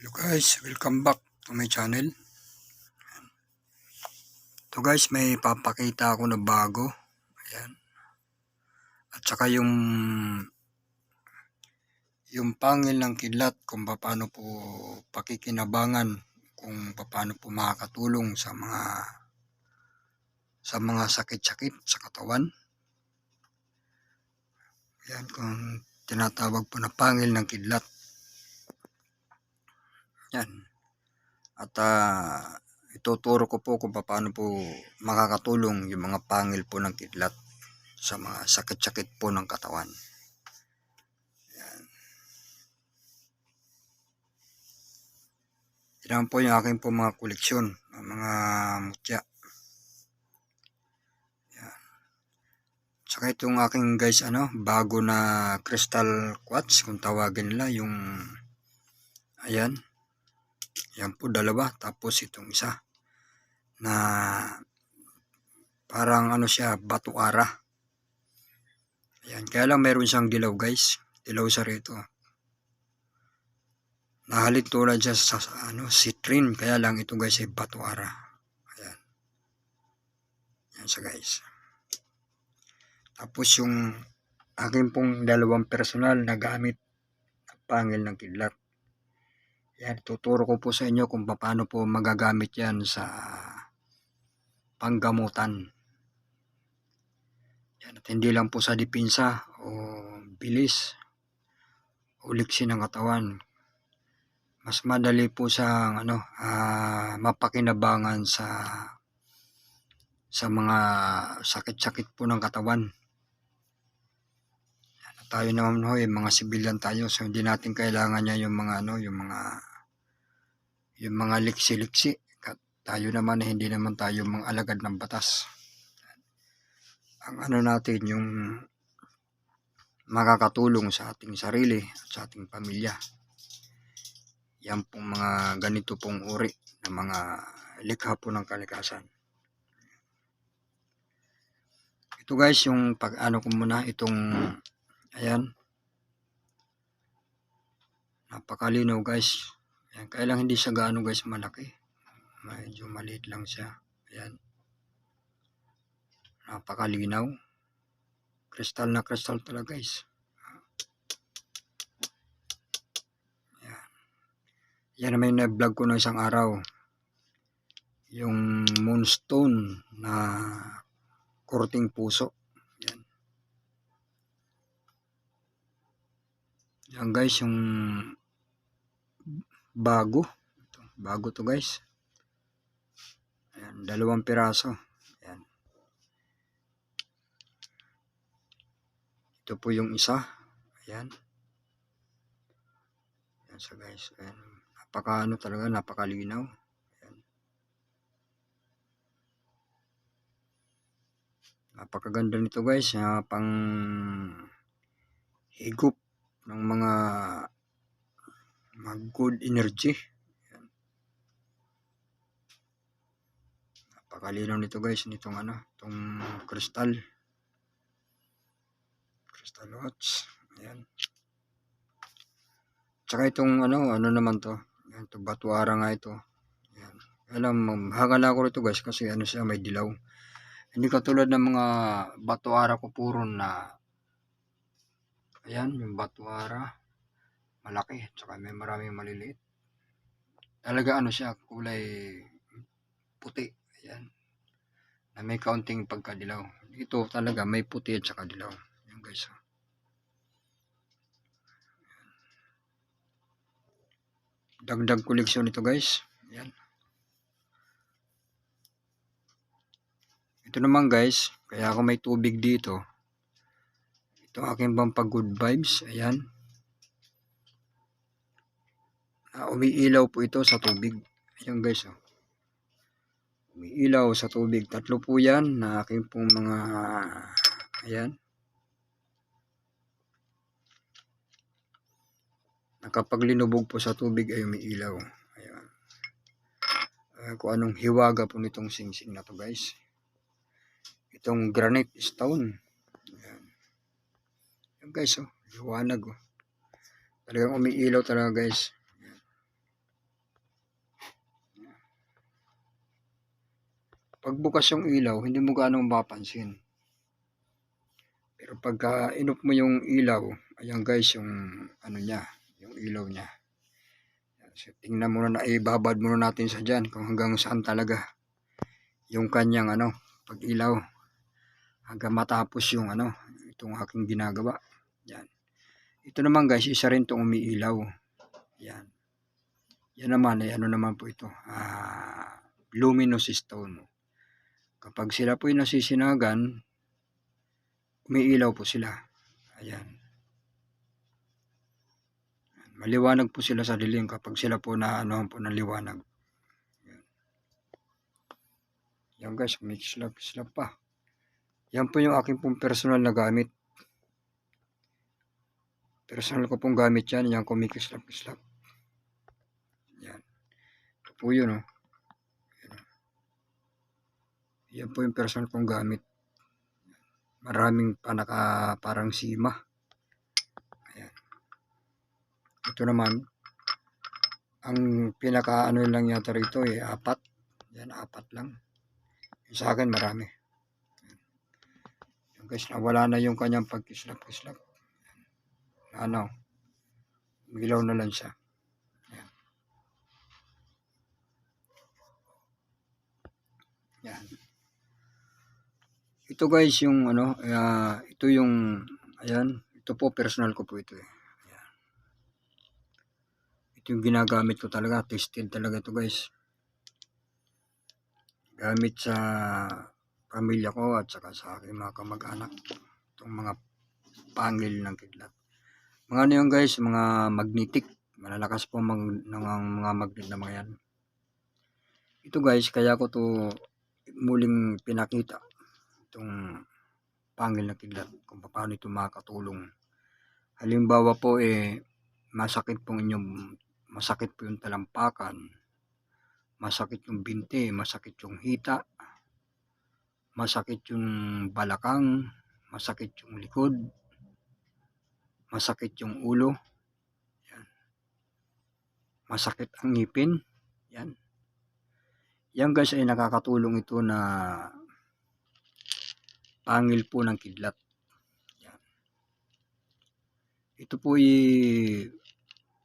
Hello guys, welcome back to my channel. Ito guys, may papakita ako na bago. Ayan. At saka yung pangil ng kidlat kung paano po pakikinabangan, kung paano po makakatulong sa mga sakit-sakit sa katawan. Ayan, kung tinatawag po na pangil ng kidlat. Ayan. At ituturo ko po kung paano po makakatulong yung mga pangil po ng kidlat sa mga sakit-sakit po ng katawan. Yan. Yan po yung aking po mga koleksyon ng mga mutya. Yan. Saka itong aking guys bago na crystal quartz kung tawagin nila, yung ayan. Yan po dalawa, tapos itong isa na parang siya, batuara. Ayan, kaya lang meron siyang dilaw guys. Dilaw sa rito. Nahalit tulad siya sa citrine, kaya lang ito guys ay batuara. Ayan. Ayan siya guys. Tapos yung aking pong dalawang personal na gamit na pangil ng kidlat. Ayan, tuturo ko po sa inyo kung paano po magagamit yan sa panggamutan. Yan, at hindi lang po sa dipinsa o bilis o liksi ng katawan. Mas madali po sa mapakinabangan sa mga sakit-sakit po ng katawan. Yan, tayo naman ho, mga sibilyan tayo, so hindi natin kailangan niya yung mga liksi-liksi. Tayo naman hindi naman tayo mga alagad ng batas. Ang natin yung makakatulong sa ating sarili at sa ating pamilya. Yan pong mga ganito pong uri ng mga likha po ng kalikasan. Ito guys, yung ko muna itong, ayan, napakalinaw guys. Ayan, kaya lang hindi siya gaano guys malaki. Medyo maliit lang siya. Ayan. Napakalinaw. Kristal na kristal talaga guys. Ayan. Yan may na-vlog ko na isang araw. Yung moonstone na korting puso. Yan. Yan guys, yung bago. Bago to guys. Ayan, 2 piraso. Ayan. Ito po yung isa. Ayan. Ayan so guys. Ayan. Talaga, napakalinaw. Ayan. Napakaganda nito guys. Pang higop ng mga good energy. Ayan. Napakalinaw nito guys, nitong itong crystal watch. Ayan. Tsaka itong naman to. Ayan, ito batuara nga ito. Ayan. Alam, hangala ko rito guys kasi siya, may dilaw. Hindi katulad ng mga batuara ko puro na, ayan, yung batuara malaki, tsaka may maraming maliliit. Talaga siya, kulay puti. Ayan. Na may kaunting pagkadilaw. Ito talaga may puti at saka dilaw. Ayan guys. Dagdag koleksyon ito guys. Ayan. Ito naman guys, kaya ako may tubig dito. Ito aking pampag good vibes. Ayan. Umiilaw po ito sa tubig. Ayan guys. Umiilaw sa tubig. 3 po yan na aking pong mga, ayan. Kapag linubog po sa tubig ay umiilaw. Ayan. Kung anong hiwaga po nitong singsing na to guys. Itong granite stone. Ayan. Ayan guys, liwanag. Talagang umiilaw talaga guys. Ayan. Pag bukas yung ilaw, hindi mo gaano mapapansin. Pero pagka inop mo yung ilaw, ayan guys, yung ano niya, yung ilaw niya. So, tingnan muna na, ibabad muna natin sa dyan kung hanggang saan talaga yung kanyang pag ilaw. Hanggang matapos yung itong aking ginagawa. Yan. Ito naman guys, isa rin itong umiilaw. Yan. Yan naman, ano naman po ito. Luminous stone. Kapag sila po nasisinagan, umiilaw po sila. Ayan. Maliwanag po sila sa dilim kapag sila po naanohan po ng liwanag. Yan guys, mix slap pa. Yan po yung aking pong personal na gamit. Personal ko pong gamit yan. Yan ko mix slap. Yan. Ito po yun Yan po yung personal kong gamit. Maraming parang sima. Ayan. Ito naman, ang pinaka lang yata rito 4. Yan, 4 lang. Yung sa akin marami. Yan guys, nawala na yung kanyang pagkislap. Umilaw na lang siya. Ayan. Yan. Ito guys yung ito yung ayan, ito po personal ko po ito Ayan. Ito yung ginagamit ko talaga, tested talaga ito guys. Gamit sa pamilya ko at saka sa aking mga kamag-anak. Itong mga pangil ng kidlat. Mga ano yun guys, mga magnetic. Malalakas po ng mga magnet na mga yan. Ito guys, kaya ko to muling pinakita. Itong pangil na kidlat, kung paano ito makakatulong. Halimbawa po masakit po yung talampakan, masakit yung binti, masakit yung hita, masakit yung balakang, masakit yung likod, masakit yung ulo, yan. Masakit ang ngipin, yan. Yan guys ay nakakatulong ito na pangil po ng kidlat. Yan. Ito po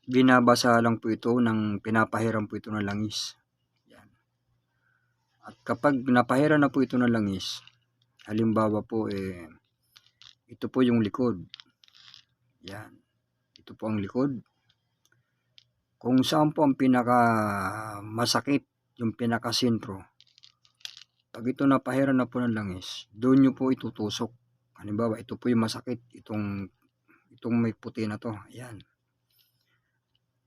binabasa lang po ito pinapahiram po ito ng langis. Yan. At kapag napahiram na po ito ng langis, halimbawa po ito po yung likod. Yan. Ito po ang likod. Kung saan po ang pinaka masakit, yung pinaka sentro. Pag ito napahiram na po ng langis, doon nyo po itutusok. Halimbawa, ito po yung masakit, itong may puti na to. Ayan.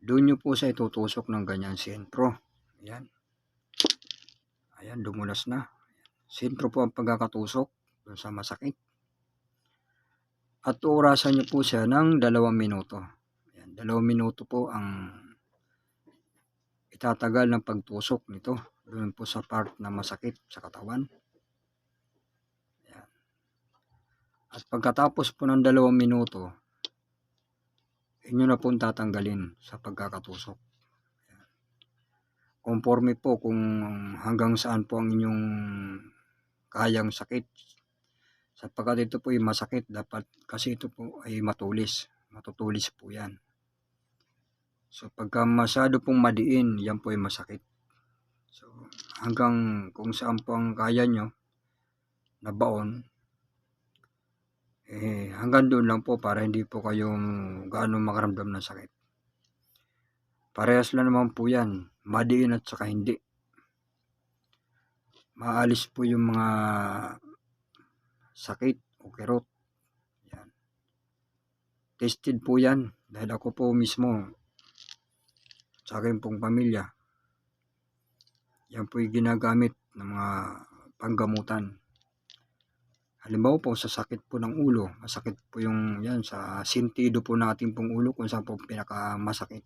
Doon nyo po sa itutusok ng ganyan sentro. Ayan. Ayan, dumulas na. Sentro po ang pagkakatusok doon sa masakit. At orasan nyo po siya ng 2 minuto. Ayan, 2 minuto po ang itatagal ng pagtusok nito. Doon po sa part na masakit sa katawan. Ayan. At pagkatapos po ng 2 minuto, inyo na po tatanggalin sa pagkakatusok. Ayan. Conforme po kung hanggang saan po ang inyong kayang sakit. Sapagkat ito po ay masakit, dapat kasi ito po ay matulis. Matutulis po yan. So pagka masyado pong madiin, yan po ay masakit. So hanggang kung saan po ang kaya nyo na baon, hanggang doon lang po para hindi po kayong gaano makaramdam ng sakit. Parehas lang naman po yan, madiin at saka hindi. Maalis po yung mga sakit o kirot. Yan. Tested po yan dahil ako po mismo sa akin pong pamilya. Yan po yung ginagamit ng mga panggamutan. Halimbawa po sa sakit po ng ulo, masakit po yung yan sa sentido po natin pong ulo kung saan po pinakamasakit.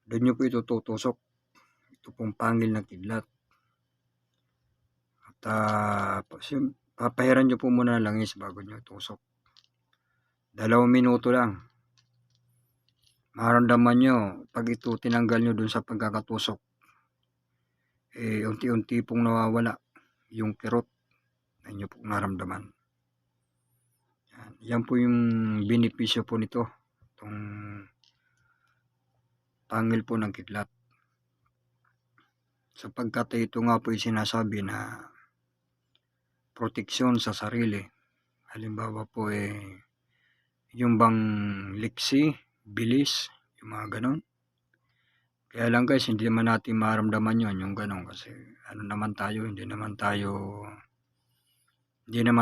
Doon nyo po itutusok. Ito pong pangil ng kidlat. At papahiran nyo po muna ng langis bago nyo tusok. 2 minuto lang. Maramdaman nyo pag ito tinanggal nyo dun sa pagkakatusok, unti-unti pong nawawala. yung kirot na inyo po naramdaman. Yan po yung benepisyo po nito, itong pangil po ng kidlat. Sapagkat ito nga po yung sinasabi na proteksyon sa sarili. Halimbawa po yung bang liksi, bilis, yung mga ganon. Kaya lang guys, hindi naman natin maramdaman yun, yung ganon. Kasi ano naman tayo, hindi naman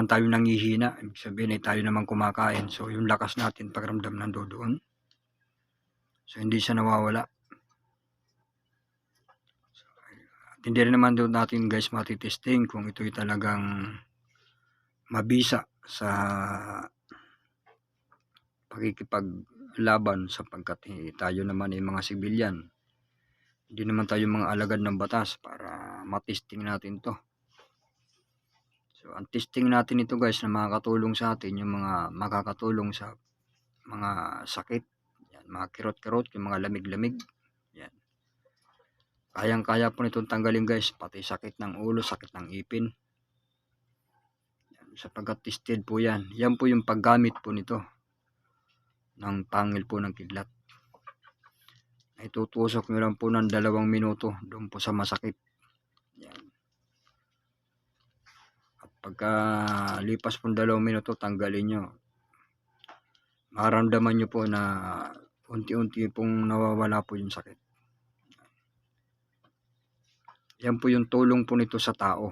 tayo nangihina. Ibig sabihin tayo naman kumakain. So yung lakas natin pagramdam nandoon. So hindi siya nawawala. So, hindi rin naman doon natin guys matitesting kung ito'y talagang mabisa sa pakikipaglaban, sapagkat tayo naman ay mga sibilyan. Hindi naman tayo mga alagad ng batas para matesting natin to. So ang testing natin ito guys na makakatulong sa atin, yung mga makakatulong sa mga sakit, yan, mga kirot-kirot, yung mga lamig-lamig, yan. Kayang-kaya po nitong tanggalin guys, pati sakit ng ulo, sakit ng ipin. Yan, sapagkat tested po yan. Yan po yung paggamit po nito ng pangil po ng kidlat. Itutusok nyo lang po ng 2 minuto doon po sa masakit. Yan. At pagka lipas po 2 minuto, tanggalin nyo. Maramdaman nyo po na unti-unti pong nawawala po yung sakit. Yan po yung tulong po nito sa tao.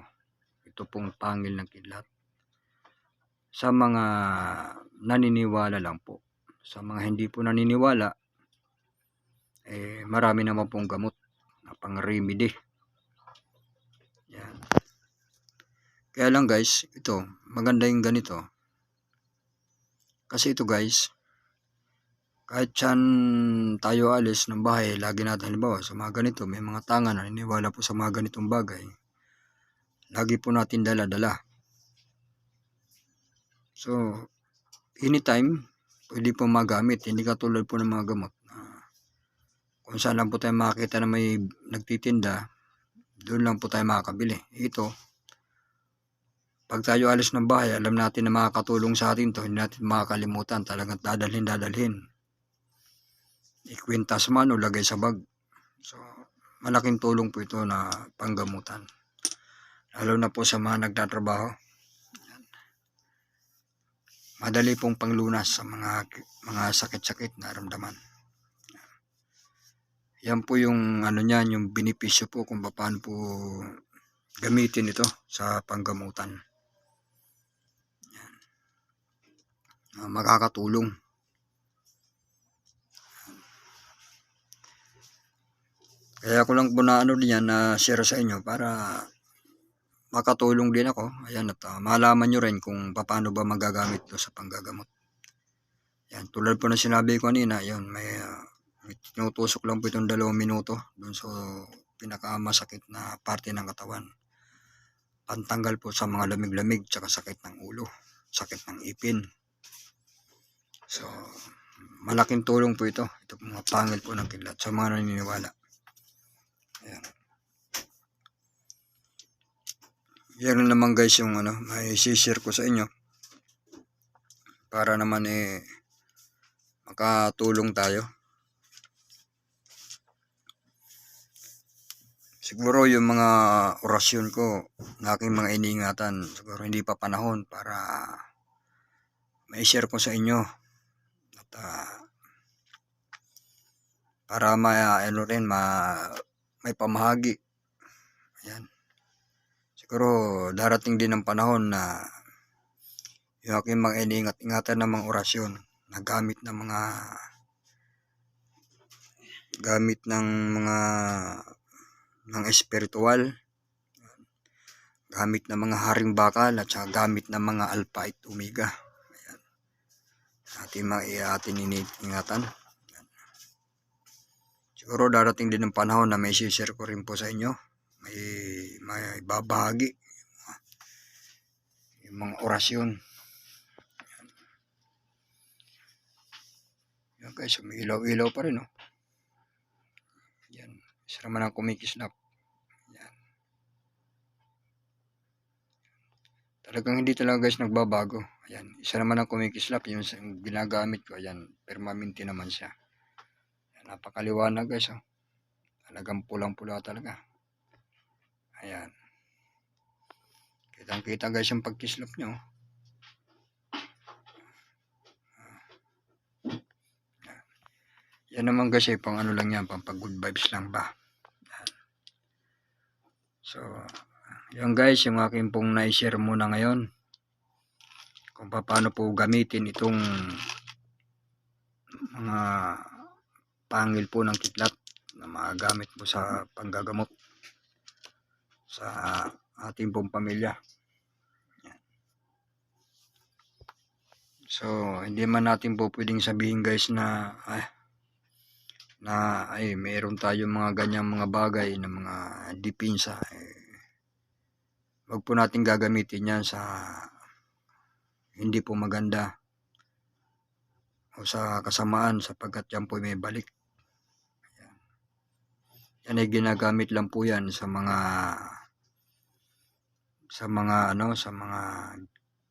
Ito pong pangil ng kidlat. Sa mga naniniwala lang po. Sa mga hindi po naniniwala, marami naman pong gamot na pang-remedy. Yan. Kaya lang guys, ito, maganda yung ganito. Kasi ito guys, kahit saan tayo alis ng bahay, lagi natin halimbawa sa mga ganito, may mga tanga na naniniwala po sa mga ganitong bagay. Lagi po natin dala-dala. So, anytime, pwede po magamit. Hindi katulad po ng mga gamot. Kung saan lang po tayo makakita na may nagtitinda, doon lang po tayo makakabili. Ito, pag tayo alis ng bahay, alam natin na makakatulong sa atin to, hindi natin makakalimutan. Talagang dadalhin. Ikwintas man o lagay sa bag. So, malaking tulong po ito na panggamutan. Lalo na po sa mga nagtatrabaho. Madali pong panglunas sa mga sakit-sakit na naramdaman. Yan po yung ano niyan, yung benepisyo po kung paano po gamitin ito sa panggamutan. Yan. Makakatulong. Kaya ko lang po na ano din yan na share sa inyo para makatulong din ako. Ayan, at malaman nyo rin kung paano ba magagamit ito sa panggagamot. Yan, tulad po na sinabi ko kanina, yun, may tinutusok lang po itong 2 minuto dun sa pinakamasakit na parte ng katawan. Pantanggal po sa mga lamig-lamig, tsaka sakit ng ulo, sakit ng ipin. So, malaking tulong po ito. Ito po mga pangil po ng kidlat sa mga naniniwala. Ayan. Yan naman guys yung may share ko sa inyo. Para naman makatulong tayo. Siguro yung mga orasyon ko, na aking mga iniingatan, siguro hindi pa panahon para may share ko sa inyo. At para may pamahagi. Ayan. Siguro darating din ang panahon na yung aking mga iniingat-ingatan ng mga orasyon na gamit ng espiritual, gamit ng mga haring bakal, at saka gamit ng mga alpha at omega. Ayan. Ating iniingatan. Siguro darating din ang panahon na may share ko rin po sa inyo. May babahagi yung mga orasyon. Yan guys, may ilaw-ilaw pa rin, Yan, isa naman ang kumikislap. Yan. Talagang hindi talaga guys nagbabago. Ayan, isa naman ang kumikislap, yung ginagamit ko, ayan, permanente naman siya. Ayan, napakaliwanag guys, oh. Talagang pulang-pula talaga. Ayan. Kitang-kita guys yung pagkislap nyo. Yan naman guys, pang ano lang yan, pang good vibes lang ba. So, yan guys, yung aking pong na-share muna ngayon. Kung paano po gamitin itong mga pangil po ng kidlat na magagamit po sa panggagamot sa ating pong pamilya. So, hindi man natin po pwedeng sabihin guys na mayroon tayong mga ganyang mga bagay na mga dipinsa. Wag po natin gagamitin yan sa hindi po maganda o sa kasamaan, sapagkat yan po may balik. Yan ay ginagamit lang po yan sa mga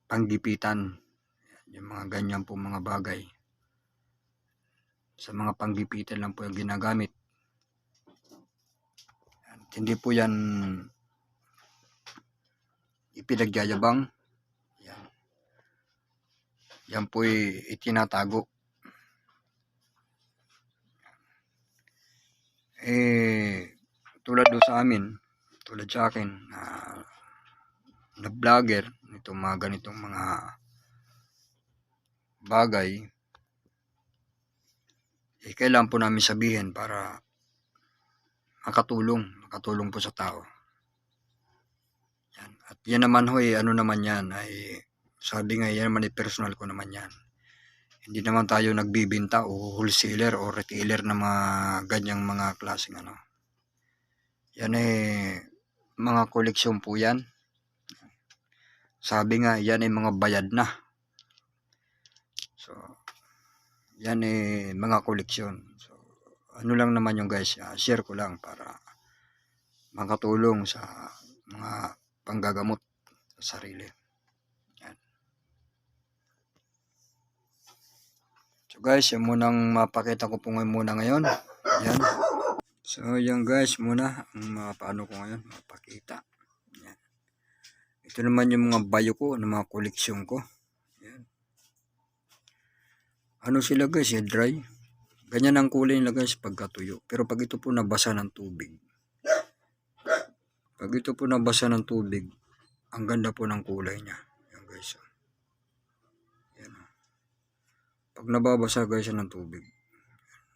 panggipitan. Yung mga ganyan po mga bagay. Sa mga panggipitan lang po yung ginagamit. Hindi po yan ipinagyayabang. Yan po itinatago. Tulad do sa amin, tulad sa akin, na vlogger, itong mga ganitong mga bagay, kailangan po namin sabihin para makatulong po sa tao. Yan. At yan naman ano naman yan, sabi nga yan naman personal ko naman yan. Hindi naman tayo nagbibinta o wholesaler o retailer na mga ganyang mga klaseng ano. Yan mga koleksyon po yan. Sabi nga yan mga bayad na. So, yan mga koleksyon. So, ano lang naman yung guys, share ko lang para makatulong sa mga panggagamot sa sarili. Yan. So guys, yung munang mapakita ko po muna ngayon. Yan. So yan guys, muna ang paano ko ngayon mapakita. Yan. Ito naman yung mga bayo ko, mga koleksyon ko. Yan. Ano sila guys, dry. Ganyan ang kulay nila guys pagkatuyo. Pero pag ito po nabasa ng tubig, ang ganda po ng kulay niya. Yan guys. Yan. Pag nababasa guys ng tubig,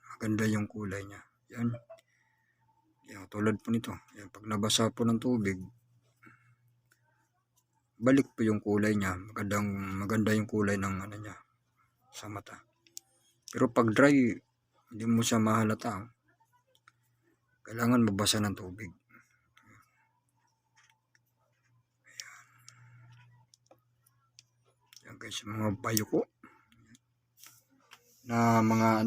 maganda yung kulay niya. Yan. Yan, tulad po nito. Yan, pag nabasa po ng tubig, balik po yung kulay niya. Maganda yung kulay ng ano niya sa mata. Pero pag dry, hindi mo siya mahalata. Kailangan mabasa ng tubig. Yan guys, mga bayo ko na mga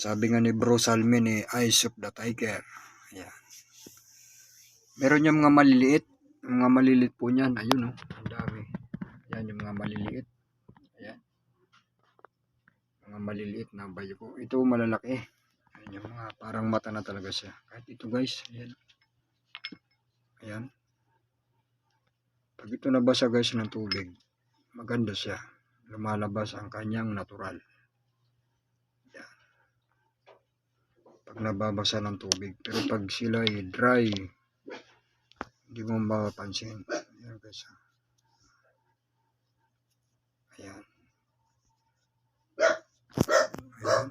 sabi nga ni Bro Salmin Eyes of the Tiger. Ayan. Meron yung mga maliliit po niyan. Ayun ang dami. Yan yung mga maliliit. Ayan. Mga maliliit na bayo ko. Ito malalaki. Ayan yung mga parang mata na talaga siya. Kahit ito guys. Ayan. Ayan. Pag ito nabasa guys ng tubig, maganda siya. Lumalabas ang kanyang natural. Ayan. Pag nababasa ng tubig. Pero pag sila dry, hindi mo mapapansin. Ayan guys. Ayan. Ayan.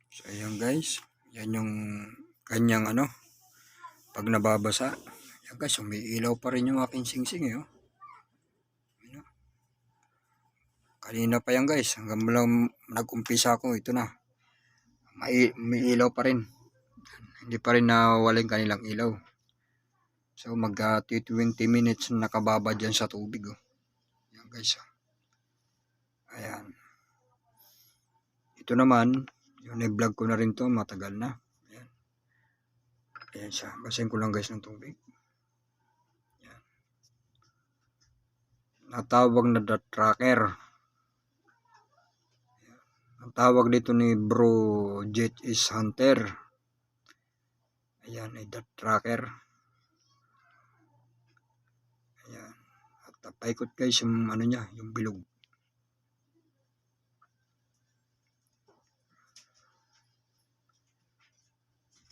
So ayan guys. Yan yung kanyang pag nababasa. Ayan guys, umiilaw pa rin yung aking singsing oh. Kanina pa yan guys. Hanggang lang nag-umpisa ako. Ito na. May ilaw pa rin. Hindi pa rin nawala yung kanilang ilaw. So mag 20 minutes nakababa dyan sa tubig oh. Ayan guys. Ayan. Ito naman, yung i-vlog ko na rin to, matagal na. Ayan. Ayan siya. Basahin ko lang guys ng tubig. natawag na dot tracker. Ang tawag dito ni Bro Jet is Hunter. Ayan ay dot tracker. Ayan. At paikot guys yung ano niya, yung bilog.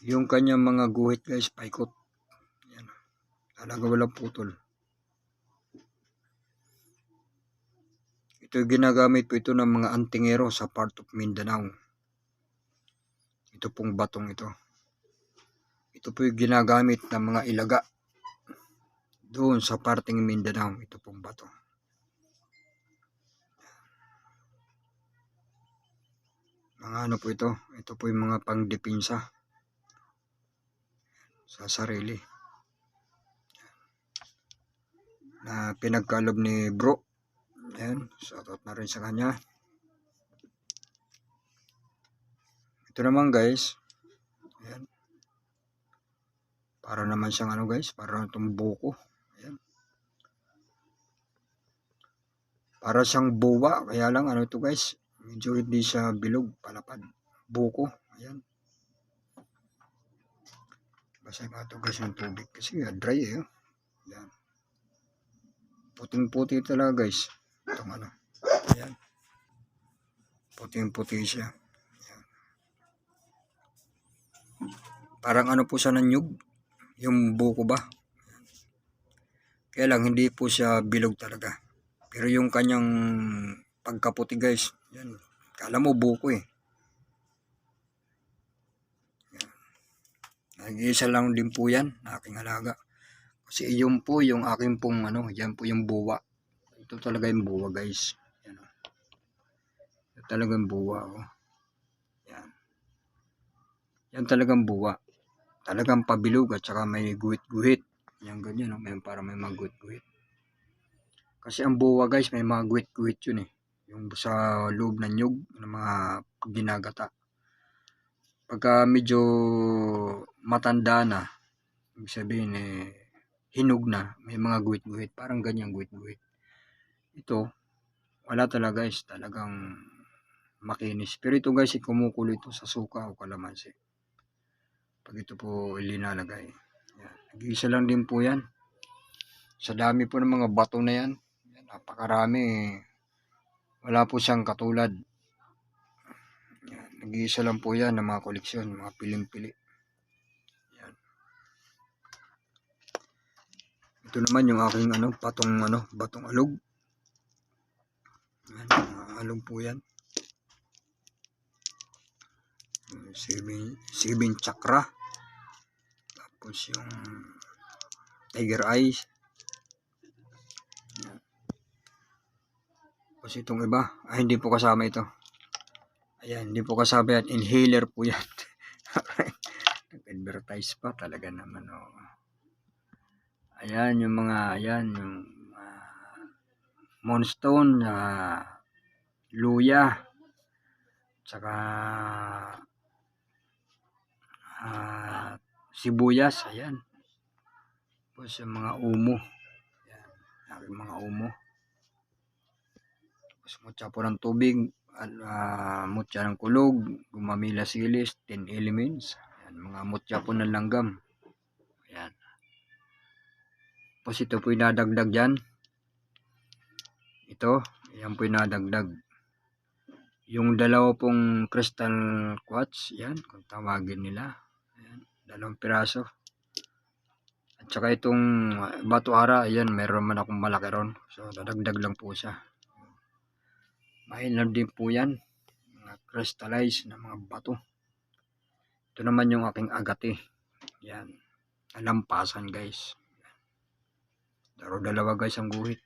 Yung kanyang mga guhit guys, paikot. Ayan. Talaga walang putol. Ito ginagamit po ito ng mga antingero sa part of Mindanao. Ito pong batong ito. Ito po yung ginagamit ng mga ilaga doon sa parting Mindanao. Ito pong bato. Mga ano po ito? Ito po yung mga pangdepensa sa sarili na pinagkalob ni Bro. Ayan, shoutout na rin sa kanya. Ito naman guys, ayan, para naman siyang ano guys, para itong buko. Ayan. Para siyang buwa, kaya lang ano ito guys, medyo hindi siya bilog, palapad, buko. Ayan. Basta nga ito guys ng tubig kasi dry eh. Ayan. Puting-puti talaga guys. Itong ano. Ayan. Puting-puti siya. Ayan. Parang ano po siya ng nyug. Yung buko ba? Ayan. Kaya lang hindi po siya bilog talaga. Pero yung kanyang pagkaputi guys. Ayan. Kala mo buko eh. Ayan. Nag-iisa lang din po yan. Aking alaga. Kasi yun po yung aking pong ano. Yan po yung buwa. Ito talaga yung buwa guys. Yan. Ito talagang buwa. Oh. Yan. Yan talagang buwa. Talagang pabilog at saka may guhit-guhit. Yan ganyan. Oh. May, para may mga guhit-guhit. Kasi ang buwa guys may mga guhit-guhit yun eh. Yung sa loob ng nyug ng mga ginagata. Pagka medyo matanda na. Ibig sabihin eh. Hinog na. May mga guhit-guhit. Parang ganyan guhit-guhit. Ito. Wala talaga guys, talagang makinis. Pero ito guys, kumukulo ito sa suka o kalamansi. Pag ito po ilinalagay. Yan. Nag-iisa lang din po yan. Sa dami po ng mga bato na yan. Yan, napakarami. Wala po siyang katulad. Yan. Nag-iisa lang po yan ng mga koleksyon, mga piling-pili. Yan. Ito naman yung aking batong alog. Yan, mga alog po yan. 7 chakra. Tapos yung tiger eyes. Yan. Tapos itong iba. Hindi po kasama ito. Ayan, hindi po kasama yan. Inhaler po yan. Nag-advertise pa talaga naman. Oh. Ayan, yung mga, ayan, yung moonstone, luya, tsaka sibuyas, ayan. Tapos yung mga umo. Ayan, aking mga umo. Tapos mutya po ng tubig, mutya ng kulog, gumamila silis, 10 elements. Ayan, mga mutya po ng langgam. Ayan. Tapos ito po yung nadagdag dyan. Ito, yan po yung nadagdag. Yung dalawa pong crystal quartz, yan, kung tawagin nila. Ayan, 2 piraso. At saka itong bato ara, ayan, meron man akong malaki ron. So, dadagdag lang po siya. Mainam din po yan. Mga crystallized na mga bato. Ito naman yung aking agate. Yan. Alampasan guys. Dalawa guys ang guhit.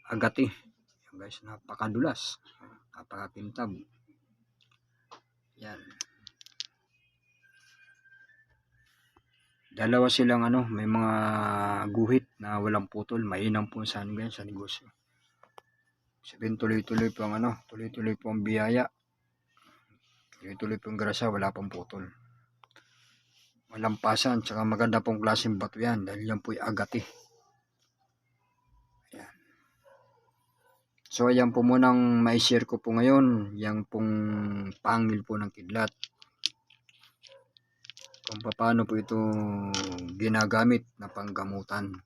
Agate. Yan guys, napakadulas. Napakakintab. Yan. Dalawa silang may mga guhit na walang putol. Mainam po sa guys sa negosyo. Sabihin tuloy-tuloy po ang tuloy-tuloy po ang biyaya. Tuloy-tuloy po ang grasya, wala pang putol. Malampasan, tsaka maganda pong klaseng bato yan dahil yan po ay agate. So ayan po munang mai-share ko po ngayon, yang pong pangil po ng kidlat. Kung paano po ito ginagamit na panggamutan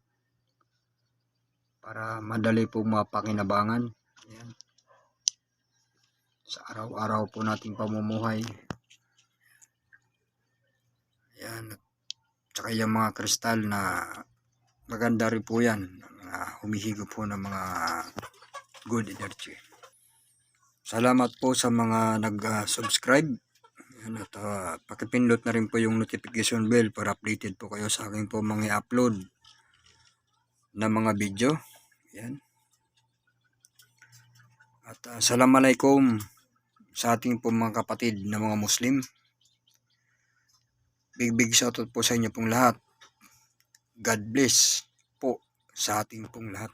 para madali po mapakinabangan. Ayan. Sa araw-araw po nating pamumuhay. Ayan. Tsaka yung mga kristal na maganda rin po yan. Humihigo po ng mga good energy. Salamat po sa mga nag-subscribe. At pakipindot na rin po yung notification bell para updated po kayo sa aking po mga upload na mga video. Ayan. At assalamualaikum sa ating po mga kapatid na mga Muslim. Big shoutout po sa inyo pong lahat. God bless po sa ating pong lahat.